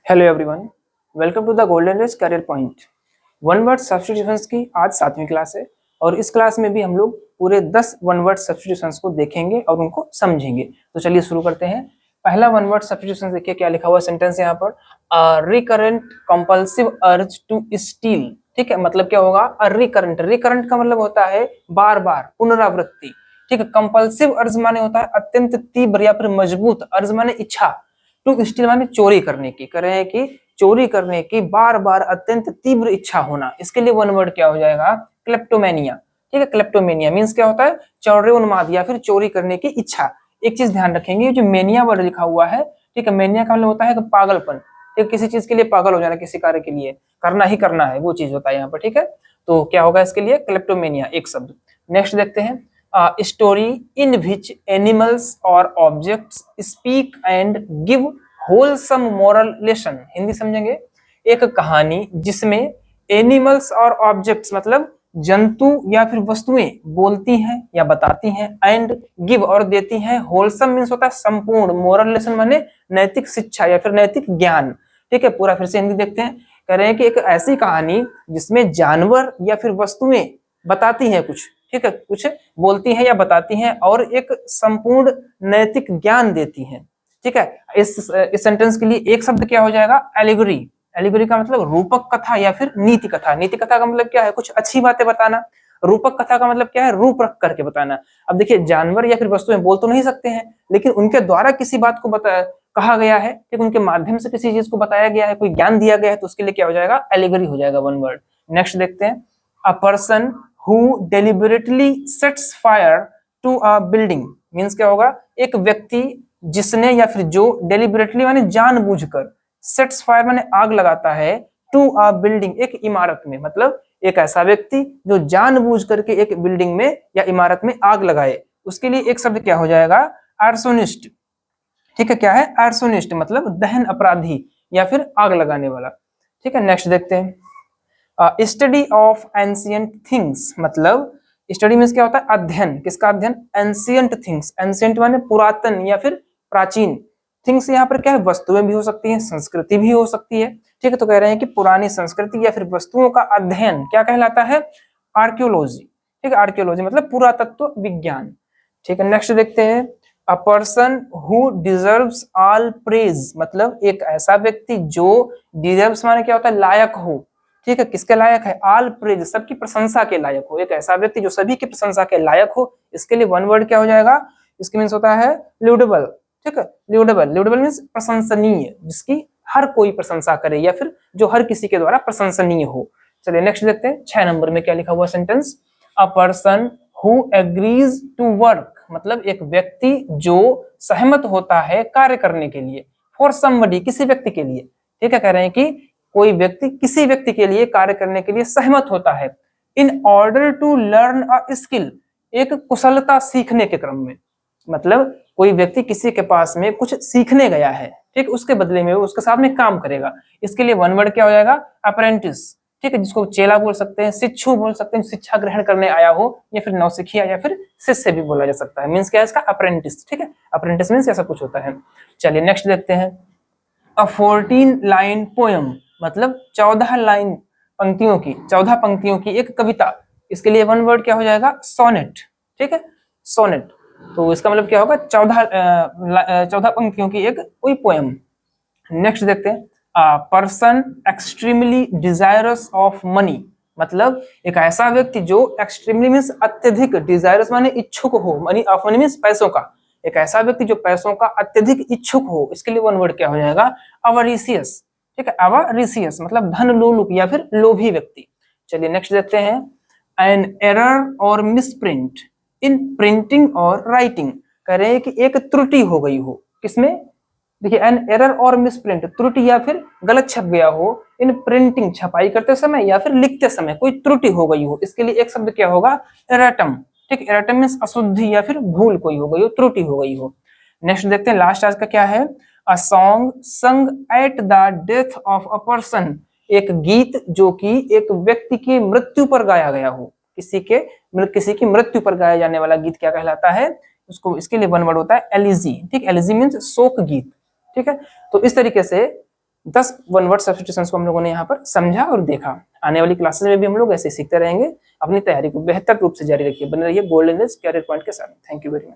Hello everyone, welcome to the golden rays career point. One word substitutions की आज 7वीं class है और इस क्लास में भी हम लोग पूरे 10 वन वर्ड सब्स्टिट्यूशंस को देखेंगे और उनको समझेंगे। तो चलिए शुरू करते हैं। पहला वन वर्ड सब्स्टिट्यूशन देखिए क्या लिखा हुआ सेंटेंस यहाँ पर, recurrent compulsive urge to steal. ठीक है, मतलब क्या होगा? रिकरेंट, रिकरेंट का मतलब होता है बार बार, पुनरावृत्ति। ठीक है, कंपल्सिव अर्ज माने होता है अत्यंत तीव्र या फिर मजबूत, अर्ज माने इच्छा, टू स्टील माने चोरी करने की, कर रहे हैं कि चोरी करने की बार बार अत्यंत तीव्र इच्छा होना। इसके लिए वन वर्ड क्या हो जाएगा? क्लेप्टोमेनिया। ठीक है, क्लेप्टोमेनिया मींस क्या होता है? चौर्य उन्माद या फिर चोरी करने की इच्छा। एक चीज ध्यान रखेंगे, जो मेनिया वर्ड लिखा हुआ है, ठीक है, मेनिया का मतलब होता है कि पागलपन। ठीक, किसी चीज के लिए पागल हो जाना, किसी कार्य के लिए करना ही करना है, वो चीज होता है यहाँ पर। ठीक है, तो क्या होगा इसके लिए? क्लेप्टोमेनिया एक शब्द। नेक्स्ट देखते हैं, स्टोरी इन विच एनिमल्स और objects speak and give wholesome moral lesson. Hindi समझेंगे, एक कहानी जिसमें एनिमल्स और ऑब्जेक्ट्स मतलब जंतु या फिर वस्तुएं बोलती हैं या बताती हैं, एंड गिव और देती हैं, होलसम मीन्स होता है संपूर्ण, मोरल लेसन माने नैतिक शिक्षा या फिर नैतिक ज्ञान। ठीक है, पूरा फिर से हिंदी देखते हैं। कह रहे हैं कि एक ऐसी कहानी जिसमें जानवर या फिर वस्तुएं बताती हैं कुछ, ठीक है, कुछ बोलती हैं या बताती हैं और एक संपूर्ण नैतिक ज्ञान देती हैं। ठीक है, इस सेंटेंस के लिए एक शब्द क्या हो जाएगा? एलिगोरी। एलिगोरी का मतलब रूपक कथा या फिर नीति कथा। नीति कथा का मतलब क्या है? कुछ अच्छी बातें बताना। रूपक कथा का मतलब क्या है? रूप रख करके बताना। अब देखिए, जानवर या फिर वस्तुएं बोल तो नहीं सकते हैं, लेकिन उनके द्वारा किसी बात को कहा गया है, ठीक, उनके माध्यम से किसी चीज को बताया गया है, कोई ज्ञान दिया गया है, तो उसके लिए क्या हो जाएगा? एलिगोरी हो जाएगा वन वर्ड। नेक्स्ट देखते हैं, a person who deliberately sets fire to a building means क्या होगा? एक व्यक्ति जिसने या फिर जो deliberately माने जानबूझकर, sets fire माने आग लगाता है, to a building एक इमारत में, मतलब एक ऐसा व्यक्ति जो जानबूझ करके एक बिल्डिंग में या इमारत में आग लगाए, उसके लिए एक शब्द क्या हो जाएगा? आर्सोनिस्ट। ठीक है, क्या है? आर्सोनिस्ट मतलब दहन अपराधी या फिर आग लगाने वाला। ठीक है, नेक्स्ट देखते हैं, स्टडी ऑफ एंशियंट थिंग्स मतलब स्टडी मीन्स क्या होता है? अध्ययन। किसका अध्ययन? Ancient things. एंशियंट माने पुरातन या फिर प्राचीन। थिंग्स यहाँ पर क्या है? वस्तुएं भी हो सकती हैं, संस्कृति भी हो सकती है। ठीक है, तो कह रहे हैं कि पुरानी संस्कृति या फिर वस्तुओं का अध्ययन क्या कहलाता है? आर्कियोलॉजी। ठीक है, आर्कियोलॉजी मतलब पुरातत्व विज्ञान। ठीक है, नेक्स्ट देखते हैं, अ person who deserves all praise मतलब एक ऐसा व्यक्ति जो डिजर्व्स माने क्या होता है? लायक हो। ठीक है, किसके लायक है? ऑल प्रेज सबकी प्रशंसा के लायक हो, एक ऐसा व्यक्ति जो सभी की प्रशंसा के लायक हो। इसके लिए वन वर्ड क्या हो जाएगा? इसके मीन्स होता है ल्यूडेबल। ठीक है, ल्यूडेबल, ल्यूडेबल मीन्स प्रशंसनीय, जिसकी हर कोई प्रशंसा करे या फिर जो हर किसी के द्वारा प्रशंसनीय हो। चलिए नेक्स्ट देखते हैं, 6 नंबर में क्या लिखा हुआ sentence, a person who agrees to work मतलब एक व्यक्ति जो सहमत होता है कार्य करने के लिए, फॉर समबडी किसी व्यक्ति के लिए। ठीक है, कह रहे हैं कि कोई व्यक्ति किसी व्यक्ति के लिए कार्य करने के लिए सहमत होता है, in order to learn a skill एक कुशलता सीखने के क्रम में, मतलब कोई व्यक्ति किसी के पास में कुछ सीखने गया है, ठीक, उसके बदले में वो उसके साथ में काम करेगा। इसके लिए वन वर्ड क्या हो जाएगा? अप्रेंटिस। ठीक है, जिसको चेला बोल सकते हैं, शिक्षु बोल सकते हैं, शिक्षा ग्रहण करने आया हो, या फिर नौसिखिया या फिर शिष्य भी बोला जा सकता है। मीन्स क्या है इसका? अप्रेंटिस। ठीक है, अप्रेंटिस मीन्स ऐसा कुछ होता है। चलिए नेक्स्ट देखते हैं, अ 14 लाइन पोयम मतलब 14 लाइन पंक्तियों की, 14 पंक्तियों की एक कविता। इसके लिए वन वर्ड क्या हो जाएगा? सोनेट। ठीक है, सोनेट, तो इसका मतलब क्या होगा? 14 पंक्तियों की एक कोई पोयम। नेक्स्ट देखते हैं, person extremely desirous of money मतलब एक ऐसा व्यक्ति जो एक्सट्रीमली मीन्स अत्यधिक, डिजायरस माने इच्छुक हो, मनी ऑफ मनी मीन्स पैसों का, एक ऐसा व्यक्ति जो पैसों का अत्यधिक इच्छुक हो। इसके लिए वन वर्ड क्या हो जाएगा? अवरिशियस। ठीक है, अवरिशियस मतलब धन लोलुप या फिर लोभी व्यक्ति। चलिए नेक्स्ट देखते हैं, एन एरर और मिसप्रिंट इन प्रिंटिंग और राइटिंग। कह रहे हैं कि एक त्रुटि हो गई हो, किसमें? देखिए, एन एरर और मिसप्रिंट त्रुटि या फिर गलत छप गया हो, इन प्रिंटिंग छपाई करते समय या फिर लिखते समय कोई त्रुटि हो गई हो। इसके लिए एक शब्द क्या होगा? एराटम। ठीक, एराटम मींस अशुद्धि या फिर भूल कोई हो गई हो, त्रुटि हो गई हो। नेक्स्ट देखते हैं, लास्ट आज का क्या है, अ सॉन्ग संग at the death of a person एक गीत जो कि एक व्यक्ति की मृत्यु पर गाया गया हो, किसी की मृत्यु पर गाया जाने वाला गीत क्या कहलाता है? उसको, इसके लिए वन वर्ड होता है एलिजी। ठीक, एलिजी मींस शोक गीत। ठीक है, तो इस तरीके से 10 वन वर्ड सब्स्टिट्यूशंस को हम लोगों ने यहाँ पर समझा और देखा। आने वाली क्लासेस में भी हम लोग ऐसे सीखते रहेंगे। अपनी तैयारी को बेहतर रूप से जारी रखिए, बने रहिए गोल्डन एज कैरियर पॉइंट के साथ। Thank you very much.